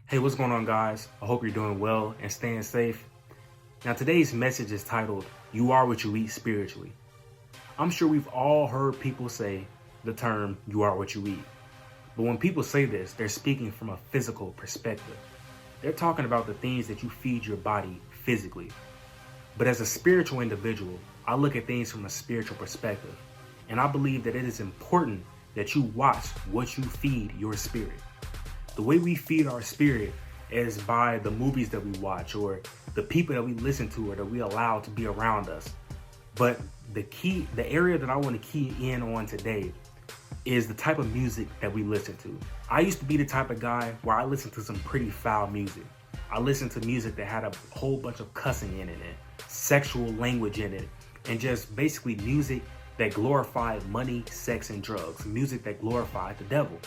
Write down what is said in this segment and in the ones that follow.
Hey, what's going on, guys? I hope you're doing well and staying safe. Now, today's message is titled, You Are What You Eat Spiritually. I'm sure we've all heard people say the term, you are what you eat. But when people say this, they're speaking from a physical perspective. They're talking about the things that you feed your body physically. But as a spiritual individual, I look at things from a spiritual perspective. And I believe that it is important that you watch what you feed your spirit. The way we feed our spirit is by the movies that we watch or the people that we listen to or that we allow to be around us. But the area that I want to key in on today is the type of music that we listen to. I used to be the type of guy where I listened to some pretty foul music. I listened to music that had a whole bunch of cussing in it and sexual language in it, and just basically music that glorified money, sex, and drugs, music that glorified the devil.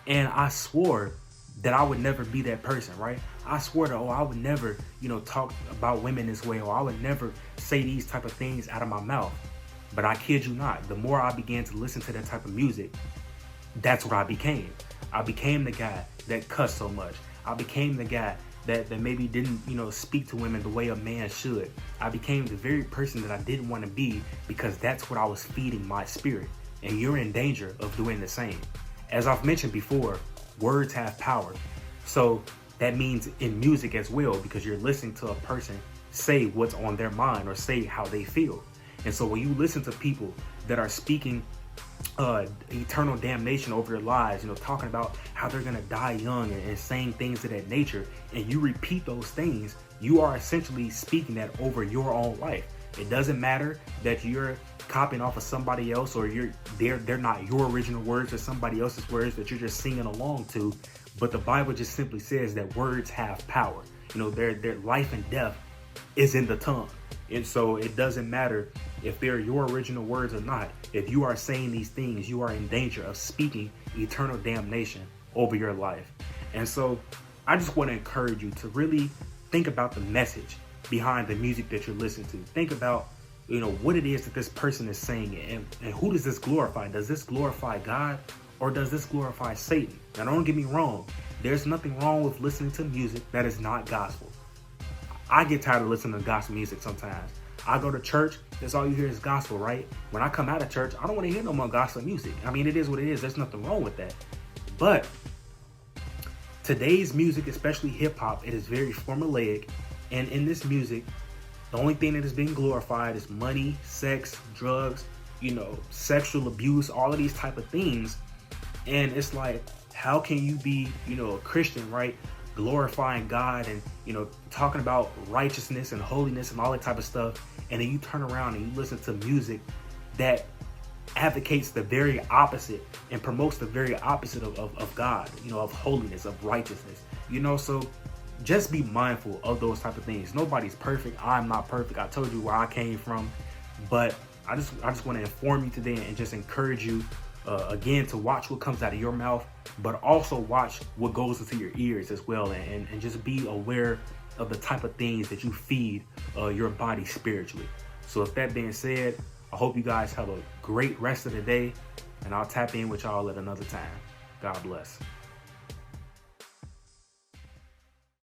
And I swore that I would never be that person, right? I swore that, I would never, talk about women this way, or I would never say these type of things out of my mouth. But I kid you not, the more I began to listen to that type of music, that's what I became. I became the guy that cussed so much. I became the guy that maybe didn't, speak to women the way a man should. I became the very person that I didn't want to be because that's what I was feeding my spirit. And you're in danger of doing the same. As I've mentioned before, words have power. So that means in music as well, because you're listening to a person say what's on their mind or say how they feel. And so when you listen to people that are speaking eternal damnation over their lives, talking about how they're going to die young and saying things of that nature, and you repeat those things, you are essentially speaking that over your own life. It doesn't matter that you're copying off of somebody else or they're not your original words or somebody else's words that you're just singing along to, but the Bible just simply says that words have power. Their life and death is in the tongue. And so it doesn't matter if they're your original words or not. If you are saying these things, you are in danger of speaking eternal damnation over your life. And so I just want to encourage you to really think about the message behind the music that you're listening to. Think about, what it is that this person is saying, and who does this glorify? Does this glorify God, or does this glorify Satan? Now, don't get me wrong. There's nothing wrong with listening to music that is not gospel. I get tired of listening to gospel music sometimes. I go to church, that's all you hear is gospel, right? When I come out of church, I don't want to hear no more gospel music. I mean, it is what it is. There's nothing wrong with that. But today's music, especially hip hop, it is very formulaic. And in this music, the only thing that is being glorified is money, sex, drugs, sexual abuse, all of these type of things. And it's like, how can you be, a Christian, right? Glorifying God and, talking about righteousness and holiness and all that type of stuff. And then you turn around and you listen to music that advocates the very opposite and promotes the very opposite of God, of holiness, of righteousness, so just be mindful of those type of things. Nobody's perfect. I'm not perfect. I told you where I came from, but I just want to inform you today and just encourage you again to watch what comes out of your mouth, but also watch what goes into your ears as well, and just be aware of the type of things that you feed your body spiritually. So with that being said, I hope you guys have a great rest of the day, and I'll tap in with y'all at another time. God bless.